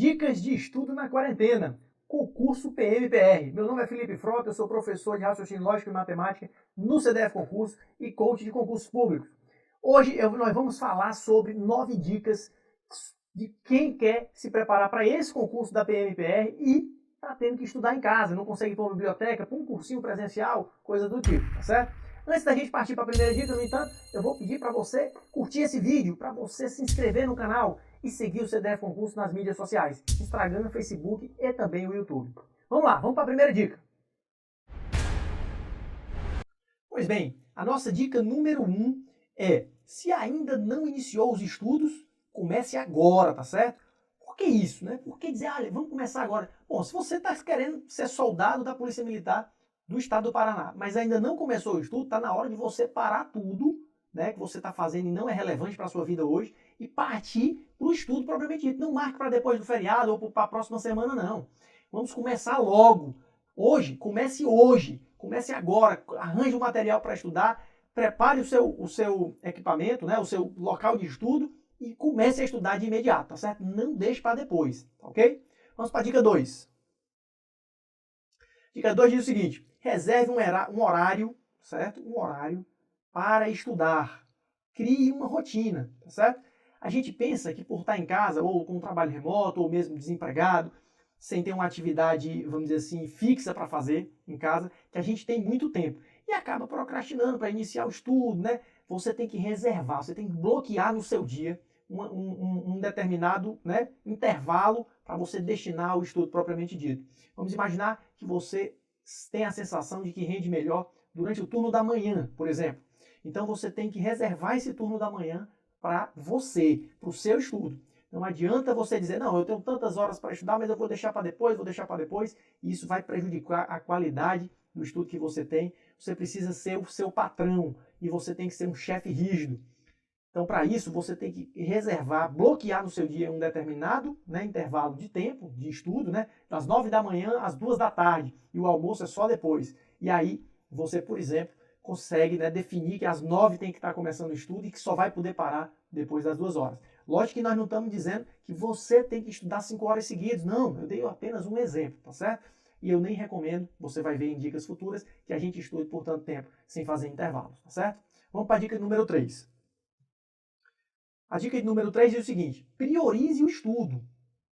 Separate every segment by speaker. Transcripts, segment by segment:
Speaker 1: Dicas de estudo na quarentena. Concurso PMPR. Meu nome é Felipe Frota, eu sou professor de raciocínio lógico e matemática no CDF Concurso e coach de concursos públicos. Hoje nós vamos falar sobre 9 dicas de quem quer se preparar para esse concurso da PMPR e está tendo que estudar em casa, não consegue ir para uma biblioteca, para um cursinho presencial, coisa do tipo, tá certo? Antes da gente partir para a primeira dica, no entanto, eu vou pedir para você curtir esse vídeo, para você se inscrever no canal e seguir o CDF Concurso nas mídias sociais, Instagram, Facebook e também o YouTube. Vamos lá, vamos para a primeira dica. Pois bem, a nossa dica número 1 é, se ainda não iniciou os estudos, comece agora, tá certo? Por que isso, né? Por que dizer, olha, vamos começar agora? Bom, se você está querendo ser soldado da Polícia Militar do Estado do Paraná, mas ainda não começou o estudo, está na hora de você parar tudo, né, que você está fazendo e não é relevante para a sua vida hoje, e partir para o estudo propriamente dito. Não marque para depois do feriado ou para a próxima semana, não. Vamos começar logo. Hoje, comece agora, arranje um material para estudar, prepare o seu equipamento, né, o seu local de estudo e comece a estudar de imediato, tá certo? Não deixe para depois, ok? Vamos para a dica 2. Dica 2 diz o seguinte, reserve um horário, certo? Um horário para estudar. Crie uma rotina, tá certo? A gente pensa que por estar em casa, ou com um trabalho remoto, ou mesmo desempregado, sem ter uma atividade, vamos dizer assim, fixa para fazer em casa, que a gente tem muito tempo. E acaba procrastinando para iniciar o estudo, né? Você tem que reservar, você tem que bloquear no seu dia um determinado, né, intervalo para você destinar ao estudo propriamente dito. Vamos imaginar que você tem a sensação de que rende melhor durante o turno da manhã, por exemplo. Então você tem que reservar esse turno da manhã para você, para o seu estudo. Não adianta você dizer, não, eu tenho tantas horas para estudar, mas eu vou deixar para depois, e isso vai prejudicar a qualidade do estudo que você tem. Você precisa ser o seu patrão e você tem que ser um chefe rígido. Então, para isso, você tem que reservar, bloquear no seu dia um determinado, né, intervalo de tempo, de estudo, né, das 9 da manhã às 2 da tarde, e o almoço é só depois. E aí, você, por exemplo, consegue, né, definir que às 9 tem que estar começando o estudo e que só vai poder parar depois das 2 horas. Lógico que nós não estamos dizendo que você tem que estudar 5 horas seguidas, não, eu dei apenas um exemplo, tá certo? E eu nem recomendo, você vai ver em dicas futuras, que a gente estude por tanto tempo, sem fazer intervalos, tá certo? Vamos para a dica número 3. A dica número 3 diz o seguinte, priorize o estudo,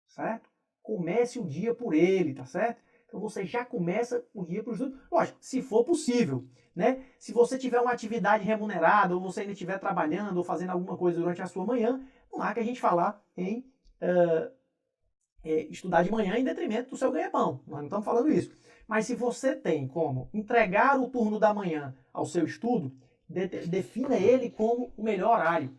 Speaker 1: certo? Comece o dia por ele, tá certo? Então você já começa o dia por estudo, lógico, se for possível, né? Se você tiver uma atividade remunerada, ou você ainda estiver trabalhando, ou fazendo alguma coisa durante a sua manhã, não há que a gente falar em estudar de manhã em detrimento do seu ganha-pão, nós não estamos falando isso. Mas se você tem como entregar o turno da manhã ao seu estudo, defina ele como o melhor horário.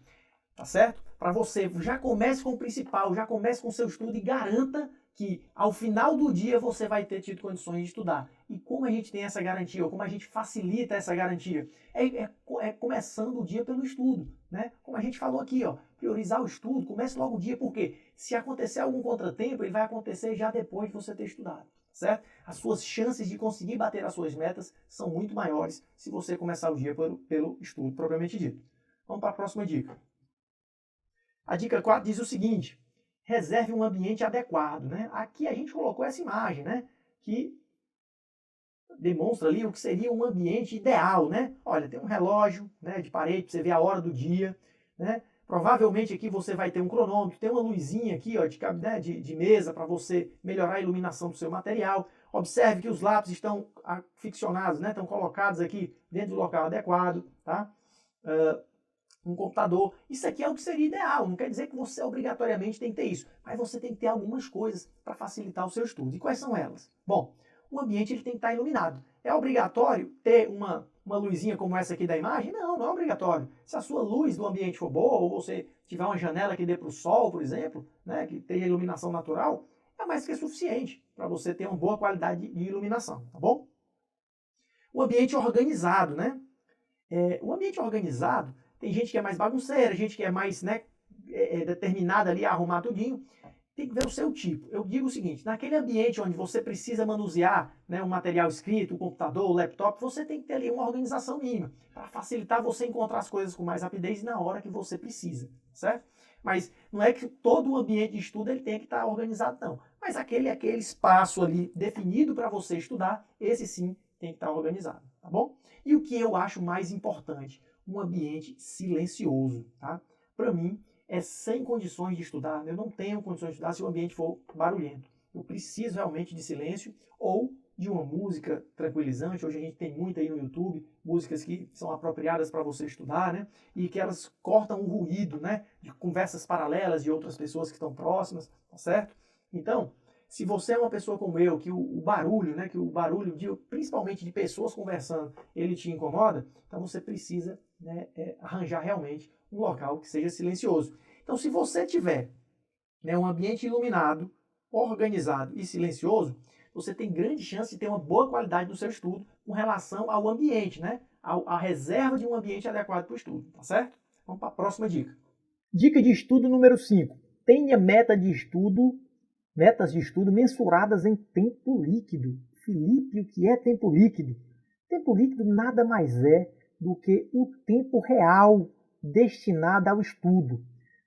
Speaker 1: Tá certo? Para você, já comece com o principal, já comece com o seu estudo e garanta que ao final do dia você vai ter tido condições de estudar. E como a gente tem essa garantia, ou como a gente facilita essa garantia? É começando o dia pelo estudo, né? Como a gente falou aqui, ó, priorizar o estudo, comece logo o dia, porque se acontecer algum contratempo, ele vai acontecer já depois de você ter estudado, certo? As suas chances de conseguir bater as suas metas são muito maiores se você começar o dia pelo estudo, propriamente dito. Vamos para a próxima dica. A dica 4 diz o seguinte, reserve um ambiente adequado, né? Aqui a gente colocou essa imagem, né? Que demonstra ali o que seria um ambiente ideal, né? Olha, tem um relógio, né, de parede para você ver a hora do dia, né? Provavelmente aqui você vai ter um cronômetro, tem uma luzinha aqui, ó, de mesa para você melhorar a iluminação do seu material. Observe que os lápis estão ficcionados, né? Estão colocados aqui dentro do local adequado, tá? Um computador. Isso aqui é o que seria ideal, não quer dizer que você obrigatoriamente tem que ter isso, mas você tem que ter algumas coisas para facilitar o seu estudo. E quais são elas? Bom, o ambiente ele tem que estar iluminado. É obrigatório ter uma luzinha como essa aqui da imagem? Não, não é obrigatório. Se a sua luz do ambiente for boa, ou você tiver uma janela que dê para o sol, por exemplo, né, que tenha iluminação natural, é mais que suficiente para você ter uma boa qualidade de iluminação, tá bom? O ambiente organizado, né? O ambiente organizado, tem gente que é mais bagunceira, gente que é mais, né, determinada ali a arrumar tudinho. tem que ver o seu tipo. Eu digo o seguinte, naquele ambiente onde você precisa manusear, né, um material escrito, o computador, o laptop, você tem que ter ali uma organização mínima para facilitar você encontrar as coisas com mais rapidez na hora que você precisa, certo? Mas não é que todo o ambiente de estudo ele tem que estar organizado, não. Mas aquele espaço ali definido para você estudar, esse sim tem que estar organizado, tá bom? E o que eu acho mais importante, um ambiente silencioso, tá? Para mim, é sem condições de estudar, eu não tenho condições de estudar se o ambiente for barulhento. Eu preciso realmente de silêncio ou de uma música tranquilizante. Hoje a gente tem muito aí no YouTube, músicas que são apropriadas para você estudar, né? E que elas cortam o ruído, né? De conversas paralelas de outras pessoas que estão próximas, tá certo? Então, se você é uma pessoa como eu, que o barulho, né? Que o barulho, principalmente de pessoas conversando, ele te incomoda, então você precisa, né, arranjar realmente um local que seja silencioso. Então, se você tiver, né, um ambiente iluminado, organizado e silencioso, você tem grande chance de ter uma boa qualidade do seu estudo com relação ao ambiente, né? A reserva de um ambiente adequado para o estudo, tá certo? Vamos para a próxima dica. Dica de estudo número 5. Tenha metas de estudo mensuradas em tempo líquido. Felipe, o que é tempo líquido? Tempo líquido nada mais é do que o tempo real destinado ao estudo.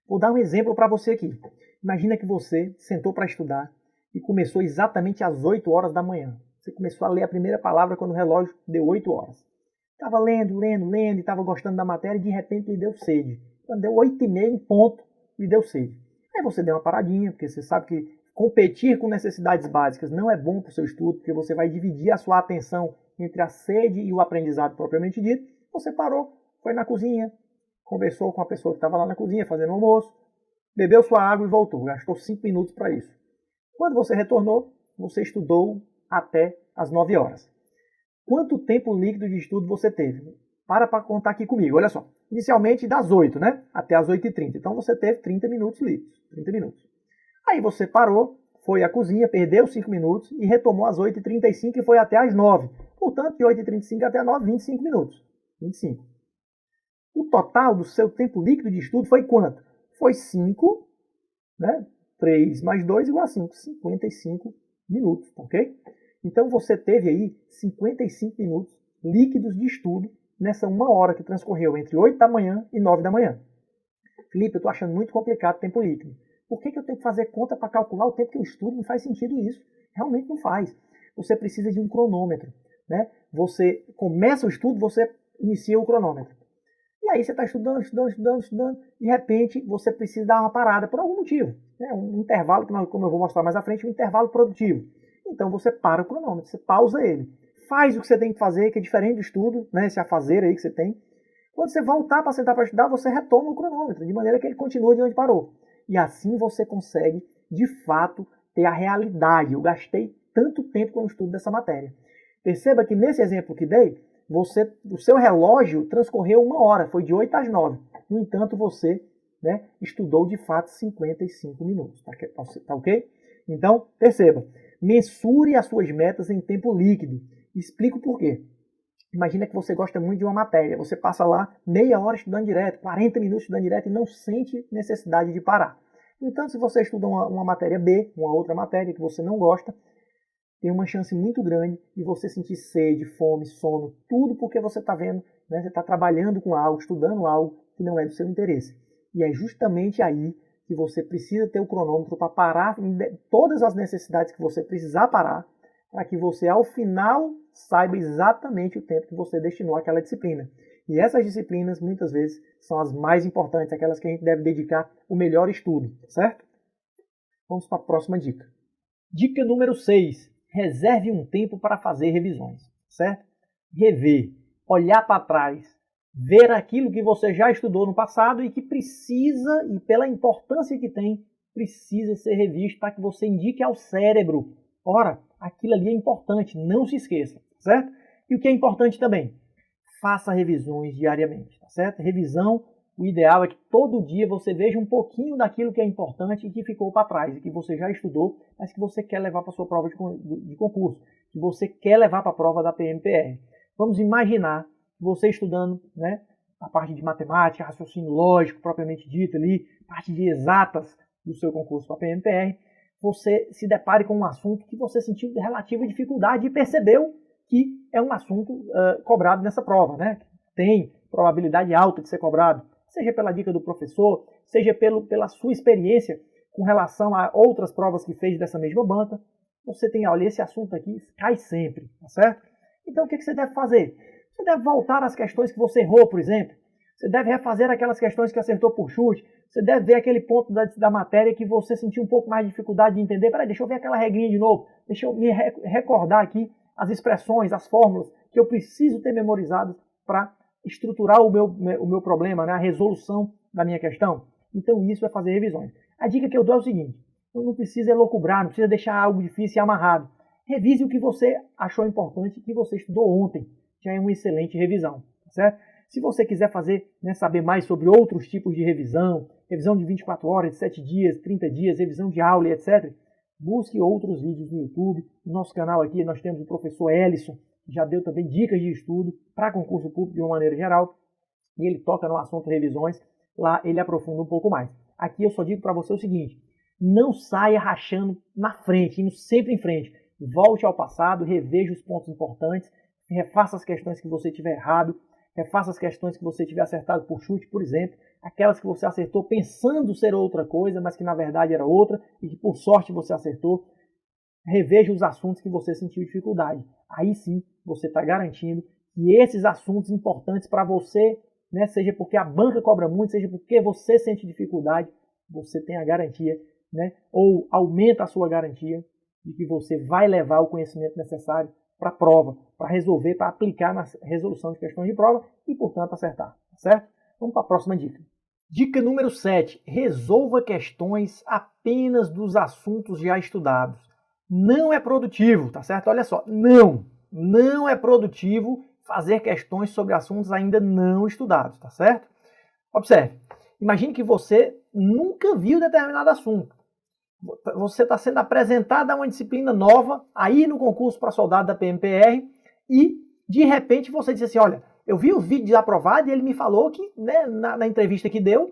Speaker 1: Vou dar um exemplo para você aqui. Imagina que você sentou para estudar e começou exatamente às 8 horas da manhã. Você começou a ler a primeira palavra quando o relógio deu 8 horas. Estava lendo, e estava gostando da matéria e de repente lhe deu sede. Quando deu 8h30 em ponto, lhe deu sede. Aí você deu uma paradinha, porque você sabe que competir com necessidades básicas não é bom para o seu estudo, porque você vai dividir a sua atenção entre a sede e o aprendizado propriamente dito. Você parou, foi na cozinha, conversou com a pessoa que estava lá na cozinha fazendo almoço, bebeu sua água e voltou. Gastou 5 minutos para isso. Quando você retornou, você estudou até as 9 horas. Quanto tempo líquido de estudo você teve? Para contar aqui comigo, olha só. Inicialmente das 8, né? Até as 8h30. Então você teve 30 minutos líquidos. 30 minutos. Aí você parou, foi à cozinha, perdeu 5 minutos e retomou às 8h35 e foi até às 9. Portanto, de 8h35 até 9, 25 minutos. 25. O total do seu tempo líquido de estudo foi quanto? Foi 5, né? 3 mais 2 igual a 5. 55 minutos, ok? Então você teve aí 55 minutos líquidos de estudo nessa 1 hora que transcorreu entre 8 da manhã e 9 da manhã. Felipe, eu estou achando muito complicado o tempo líquido. Por que eu tenho que fazer conta para calcular o tempo que eu estudo? Não faz sentido isso. Realmente não faz. Você precisa de um cronômetro, né? Você começa o estudo, você inicia o cronômetro. E aí você está estudando, de repente você precisa dar uma parada por algum motivo. Né? Um intervalo, como eu vou mostrar mais à frente, um intervalo produtivo. Então você para o cronômetro, você pausa ele. Faz o que você tem que fazer, que é diferente do estudo, né? Esse afazeiro aí que você tem. Quando você voltar para sentar para estudar, você retoma o cronômetro, de maneira que ele continua de onde parou. E assim você consegue, de fato, ter a realidade. Eu gastei tanto tempo com o estudo dessa matéria. Perceba que nesse exemplo que dei, o seu relógio transcorreu 1 hora, foi de 8 às 9. No entanto, você, né, estudou de fato 55 minutos. Tá ok? Então, perceba, mensure as suas metas em tempo líquido. Explico por quê. Imagina que você gosta muito de uma matéria, você passa lá meia hora estudando direto, 40 minutos estudando direto e não sente necessidade de parar. No entanto, se você estuda uma matéria B, uma outra matéria que você não gosta, tem uma chance muito grande de você sentir sede, fome, sono, tudo porque você está vendo, né, você está trabalhando com algo, estudando algo que não é do seu interesse. E é justamente aí que você precisa ter o cronômetro para parar todas as necessidades que você precisar parar, para que você, ao final, saiba exatamente o tempo que você destinou àquela disciplina. E essas disciplinas, muitas vezes, são as mais importantes, aquelas que a gente deve dedicar o melhor estudo, certo? Vamos para a próxima dica. Dica número 6. Reserve um tempo para fazer revisões, certo? Rever, olhar para trás, ver aquilo que você já estudou no passado e que precisa, e pela importância que tem, precisa ser revisto para que você indique ao cérebro, ora, aquilo ali é importante, não se esqueça, certo? E o que é importante também, faça revisões diariamente, tá certo? Revisão, o ideal é que todo dia você veja um pouquinho daquilo que é importante e que ficou para trás, e que você já estudou, mas que você quer levar para a sua prova de concurso, que você quer levar para a prova da PMPR. Vamos imaginar você estudando, né, a parte de matemática, raciocínio lógico, propriamente dito ali, parte de exatas, do seu concurso para a PMPR, você se depare com um assunto que você sentiu relativa dificuldade e percebeu que é um assunto cobrado nessa prova, né? Tem probabilidade alta de ser cobrado, seja pela dica do professor, seja pela sua experiência com relação a outras provas que fez dessa mesma banca. Você tem, olha, esse assunto aqui cai sempre, tá certo? Então o que você deve fazer? Você deve voltar às questões que você errou, por exemplo. Você deve refazer aquelas questões que acertou por chute. Você deve ver aquele ponto da matéria que você sentiu um pouco mais de dificuldade de entender. Peraí, deixa eu ver aquela regrinha de novo. Deixa eu me recordar aqui as expressões, as fórmulas que eu preciso ter memorizadas para estruturar o meu problema, né? A resolução da minha questão. Então isso é fazer revisões. A dica que eu dou é o seguinte: não precisa elocubrar, não precisa deixar algo difícil e amarrado. Revise o que você achou importante, que você estudou ontem. Já é uma excelente revisão, certo? Se você quiser fazer, né, saber mais sobre outros tipos de revisão, revisão de 24 horas, de 7 dias, 30 dias, revisão de aula e etc., busque outros vídeos no YouTube. No nosso canal aqui nós temos o professor Ellison, que já deu também dicas de estudo para concurso público de uma maneira geral, e ele toca no assunto revisões, lá ele aprofunda um pouco mais. Aqui eu só digo para você o seguinte: não saia rachando na frente, indo sempre em frente. Volte ao passado, reveja os pontos importantes, refaça as questões que você tiver errado, refaça as questões que você tiver acertado por chute, por exemplo, aquelas que você acertou pensando ser outra coisa, mas que na verdade era outra e que por sorte você acertou. Reveja os assuntos que você sentiu dificuldade. Aí sim você está garantindo que esses assuntos importantes para você, né, seja porque a banca cobra muito, seja porque você sente dificuldade, você tem a garantia, né, ou aumenta a sua garantia de que você vai levar o conhecimento necessário para a prova, para resolver, para aplicar na resolução de questões de prova e, portanto, acertar. Certo? Vamos para a próxima dica. Dica número 7. Resolva questões apenas dos assuntos já estudados. Não é produtivo, tá certo? Olha só, não é produtivo fazer questões sobre assuntos ainda não estudados, tá certo? Observe, imagine que você nunca viu determinado assunto. Você está sendo apresentado a uma disciplina nova aí no concurso para soldado da PMPR e, de repente, você diz assim: olha, eu vi o vídeo aprovado e ele me falou que, né, na entrevista que deu,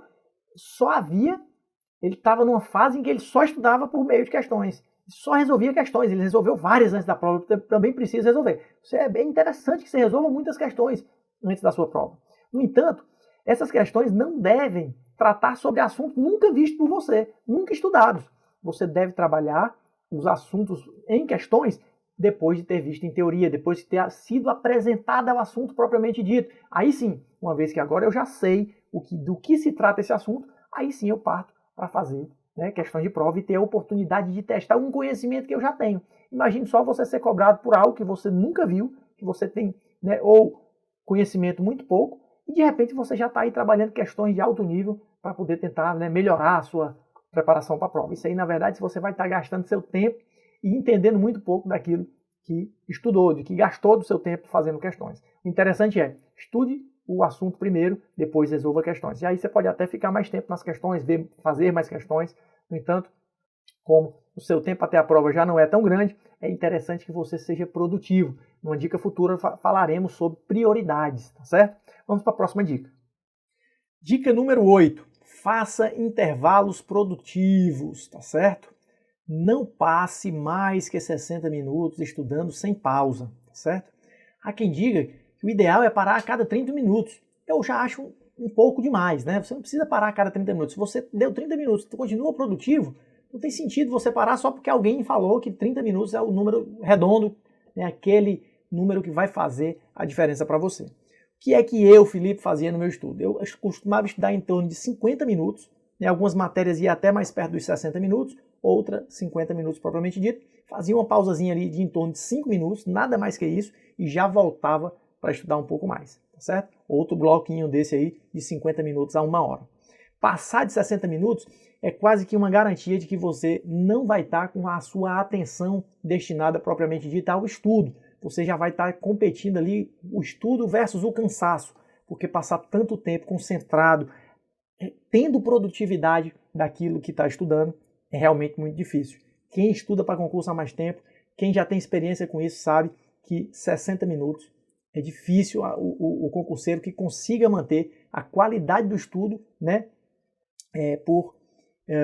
Speaker 1: ele estava numa fase em que ele só estudava por meio de questões, só resolvia questões, ele resolveu várias antes da prova, também precisa resolver. É bem interessante que você resolva muitas questões antes da sua prova. No entanto, essas questões não devem tratar sobre assuntos nunca vistos por você, nunca estudados. Você deve trabalhar os assuntos em questões depois de ter visto em teoria, depois de ter sido apresentado ao assunto propriamente dito. Aí sim, uma vez que agora eu já sei do que se trata esse assunto, aí sim eu parto para fazer, né, questões de prova e ter a oportunidade de testar um conhecimento que eu já tenho. Imagine só você ser cobrado por algo que você nunca viu, que você tem, né, ou conhecimento muito pouco, e de repente você já está aí trabalhando questões de alto nível para poder tentar, né, melhorar a sua preparação para a prova. Isso aí, na verdade, você vai estar gastando seu tempo e entendendo muito pouco daquilo que estudou, de que gastou do seu tempo fazendo questões. O interessante é, estude o assunto primeiro, depois resolva questões. E aí você pode até ficar mais tempo nas questões, fazer mais questões. No entanto, como o seu tempo até a prova já não é tão grande, é interessante que você seja produtivo. Numa dica futura falaremos sobre prioridades, tá certo? Vamos para a próxima dica. Dica número 8. Faça intervalos produtivos, tá certo? Não passe mais que 60 minutos estudando sem pausa, tá certo? Há quem diga que o ideal é parar a cada 30 minutos. Eu já acho um pouco demais, né? Você não precisa parar a cada 30 minutos. Se você deu 30 minutos e continua produtivo, não tem sentido você parar só porque alguém falou que 30 minutos é o número redondo, né? Aquele número que vai fazer a diferença para você. O que é que eu, Felipe, fazia no meu estudo? Eu costumava estudar em torno de 50 minutos, né? Algumas matérias iam até mais perto dos 60 minutos, outra 50 minutos propriamente dito. Fazia uma pausazinha ali de em torno de 5 minutos, nada mais que isso, e já voltava para estudar um pouco mais, tá certo? Outro bloquinho desse aí de 50 minutos a 1 hora. Passar de 60 minutos é quase que uma garantia de que você não vai estar com a sua atenção destinada propriamente dita ao estudo. Você já vai estar competindo ali o estudo versus o cansaço, porque passar tanto tempo concentrado, tendo produtividade daquilo que está estudando, é realmente muito difícil. Quem estuda para concurso há mais tempo, quem já tem experiência com isso, sabe que 60 minutos é difícil o concurseiro que consiga manter a qualidade do estudo, né, por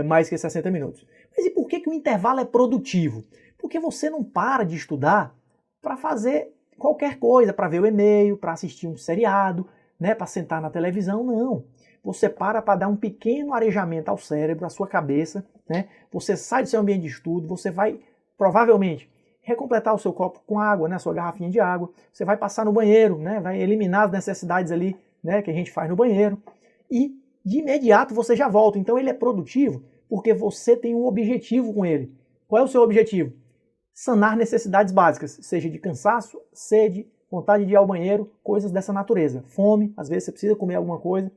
Speaker 1: mais que 60 minutos. Mas e por que o intervalo é produtivo? Porque você não para de estudar para fazer qualquer coisa, para ver o e-mail, para assistir um seriado, né, para sentar na televisão, não. Você para dar um pequeno arejamento ao cérebro, à sua cabeça, né? Você sai do seu ambiente de estudo, você vai provavelmente recompletar o seu copo com água, né, a sua garrafinha de água, você vai passar no banheiro, né, vai eliminar as necessidades ali, né, que a gente faz no banheiro, e de imediato você já volta. Então ele é produtivo porque você tem um objetivo com ele. Qual é o seu objetivo? Sanar necessidades básicas, seja de cansaço, sede, vontade de ir ao banheiro, coisas dessa natureza. Fome, às vezes você precisa comer alguma coisa,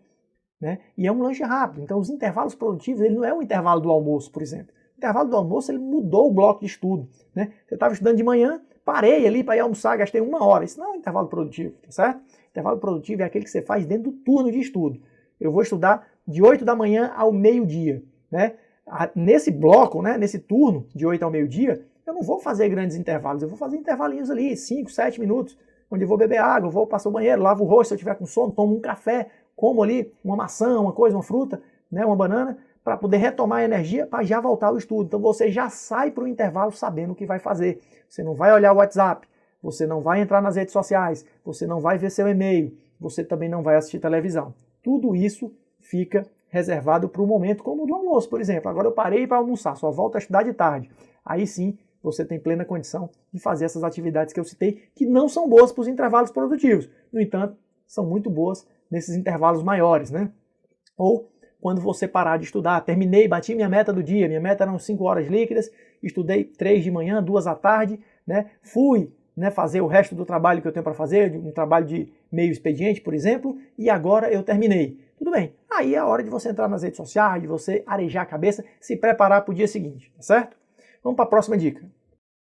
Speaker 1: né? E é um lanche rápido. Então os intervalos produtivos, ele não é o intervalo do almoço, por exemplo. O intervalo do almoço, ele mudou o bloco de estudo, né? Você estava estudando de manhã, parei ali para ir almoçar, gastei 1 hora. Isso não é um intervalo produtivo, tá certo? Intervalo produtivo é aquele que você faz dentro do turno de estudo. Eu vou estudar de 8 da manhã ao meio-dia, né? Nesse bloco, né, nesse turno de 8 ao meio-dia, eu não vou fazer grandes intervalos, eu vou fazer intervalinhos ali, 5, 7 minutos, onde eu vou beber água, vou passar o banheiro, lavo o rosto, se eu tiver com sono, tomo um café, como ali uma maçã, uma coisa, uma fruta, né, uma banana, para poder retomar a energia para já voltar ao estudo. Então você já sai para o intervalo sabendo o que vai fazer. Você não vai olhar o WhatsApp, você não vai entrar nas redes sociais, você não vai ver seu e-mail, você também não vai assistir televisão. Tudo isso fica reservado para o momento como o do almoço, por exemplo. Agora eu parei para almoçar, só volto a estudar de tarde. Aí sim, você tem plena condição de fazer essas atividades que eu citei, que não são boas para os intervalos produtivos. No entanto, são muito boas nesses intervalos maiores, né? Ou quando você parar de estudar, terminei, bati minha meta do dia, minha meta eram 5 horas líquidas, estudei 3 de manhã, 2 à tarde, né? Fui, né, fazer o resto do trabalho que eu tenho para fazer, um trabalho de meio expediente, por exemplo, e agora eu terminei. Tudo bem, aí é a hora de você entrar nas redes sociais, de você arejar a cabeça, se preparar para o dia seguinte, tá certo? Vamos para a próxima dica.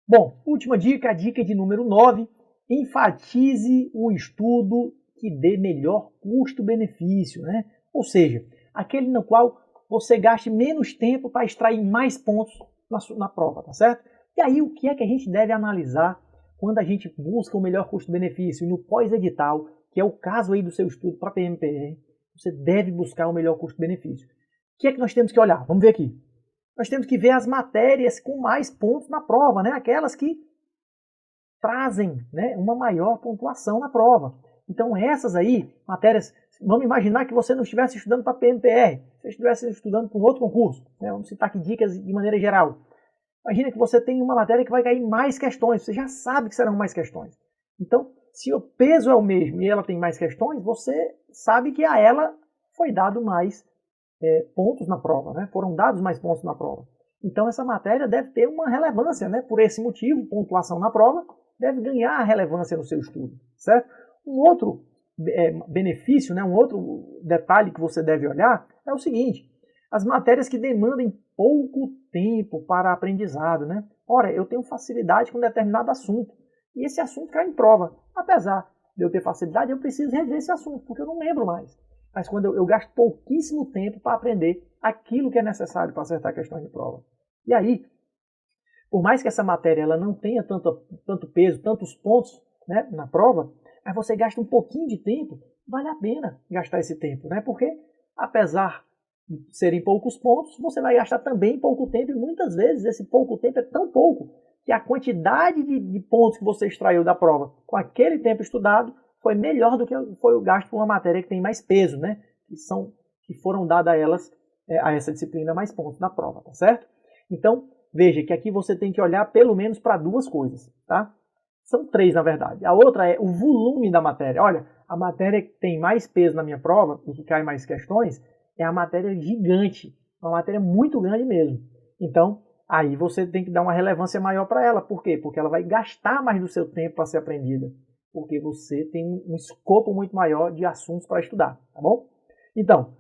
Speaker 1: Bom, última dica, a dica de número 9, enfatize o estudo que dê melhor custo-benefício, né? Ou seja, aquele no qual você gaste menos tempo para extrair mais pontos na prova, tá certo? E aí o que é que a gente deve analisar quando a gente busca o melhor custo-benefício? No pós-edital, que é o caso aí do seu estudo para PMPR, você deve buscar o melhor custo-benefício. O que é que nós temos que olhar? Vamos ver aqui. Nós temos que ver as matérias com mais pontos na prova, né? Aquelas que trazem, né, uma maior pontuação na prova. Então essas aí, matérias, vamos imaginar que você não estivesse estudando para PMPR, você estivesse estudando para um outro concurso, né? Vamos citar aqui dicas de maneira geral. Imagina que você tem uma matéria que vai cair mais questões, você já sabe que serão mais questões. Então, se o peso é o mesmo e ela tem mais questões, você sabe que a ela foi dado mais pontos na prova, né? Foram dados mais pontos na prova. Então essa matéria deve ter uma relevância, né? Por esse motivo, pontuação na prova deve ganhar relevância no seu estudo, certo? Um outro benefício, né? Um outro detalhe que você deve olhar é o seguinte: as matérias que demandem pouco tempo para aprendizado, né? Ora, eu tenho facilidade com determinado assunto e esse assunto cai em prova. Apesar de eu ter facilidade, eu preciso rever esse assunto porque eu não lembro mais. Mas quando eu gasto pouquíssimo tempo para aprender aquilo que é necessário para acertar questões de prova. E aí, por mais que essa matéria ela não tenha tanto peso, tantos pontos, né, na prova, mas você gasta um pouquinho de tempo, vale a pena gastar esse tempo, né? Porque apesar de serem poucos pontos, você vai gastar também pouco tempo e muitas vezes esse pouco tempo é tão pouco que a quantidade de pontos que você extraiu da prova com aquele tempo estudado foi melhor do que foi o gasto por uma matéria que tem mais peso, né? Que foram dadas a elas, a essa disciplina, mais pontos na prova, tá certo? Então, veja que aqui você tem que olhar pelo menos para duas coisas, tá? São 3, na verdade. A outra é o volume da matéria. Olha, a matéria que tem mais peso na minha prova e que cai mais questões é a matéria gigante, uma matéria muito grande mesmo. Então, aí você tem que dar uma relevância maior para ela. Por quê? Porque ela vai gastar mais do seu tempo para ser aprendida. Porque você tem um escopo muito maior de assuntos para estudar, tá bom? Então,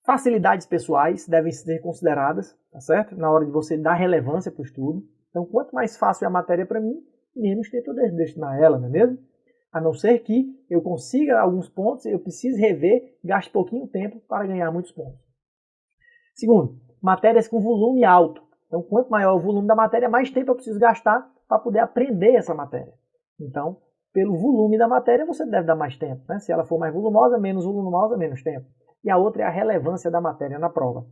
Speaker 1: facilidades pessoais devem ser consideradas, tá certo? Na hora de você dar relevância para o estudo. Então, quanto mais fácil é a matéria para mim, menos tempo eu devo destinar a ela, não é mesmo? A não ser que eu consiga alguns pontos, eu precise rever, gaste pouquinho tempo para ganhar muitos pontos. Segundo, matérias com volume alto. Então, quanto maior o volume da matéria, mais tempo eu preciso gastar para poder aprender essa matéria. Então, pelo volume da matéria, você deve dar mais tempo, né? Se ela for mais volumosa, menos tempo. E a outra é a relevância da matéria na prova.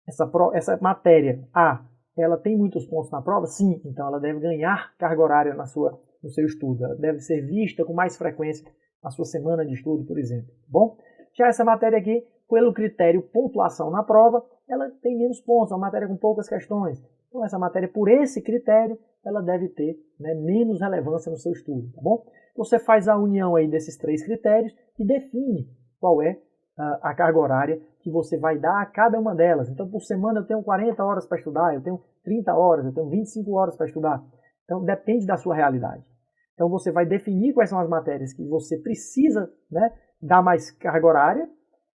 Speaker 1: essa matéria A, ela tem muitos pontos na prova? Sim, então ela deve ganhar carga horária no seu estudo. Ela deve ser vista com mais frequência na sua semana de estudo, por exemplo. Bom, já essa matéria aqui, pelo critério pontuação na prova, ela tem menos pontos, é uma matéria com poucas questões. Então essa matéria, por esse critério, ela deve ter, né, menos relevância no seu estudo, tá bom? Você faz a união aí desses 3 critérios e define qual é a carga horária que você vai dar a cada uma delas. Então, por semana eu tenho 40 horas para estudar, eu tenho 30 horas, eu tenho 25 horas para estudar. Então, depende da sua realidade. Então, você vai definir quais são as matérias que você precisa, né, dar mais carga horária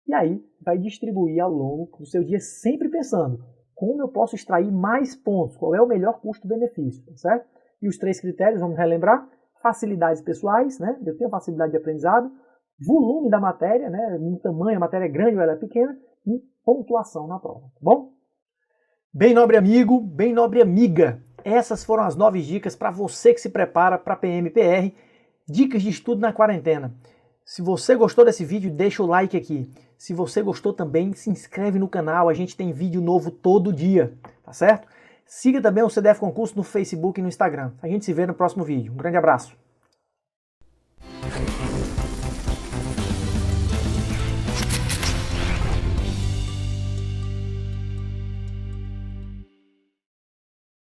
Speaker 1: e aí vai distribuir ao longo do seu dia, sempre pensando como eu posso extrair mais pontos, qual é o melhor custo-benefício, tá certo? E os 3 critérios, vamos relembrar: facilidades pessoais, né, eu tenho facilidade de aprendizado, volume da matéria, né, no tamanho, a matéria é grande ou ela é pequena, e pontuação na prova, tá bom? Bem, nobre amigo, bem, nobre amiga, essas foram as 9 dicas para você que se prepara para PMPR, dicas de estudo na quarentena. Se você gostou desse vídeo, deixa o like aqui. Se você gostou também, se inscreve no canal, a gente tem vídeo novo todo dia, tá certo? Siga também o CDF Concurso no Facebook e no Instagram. A gente se vê no próximo vídeo. Um grande abraço.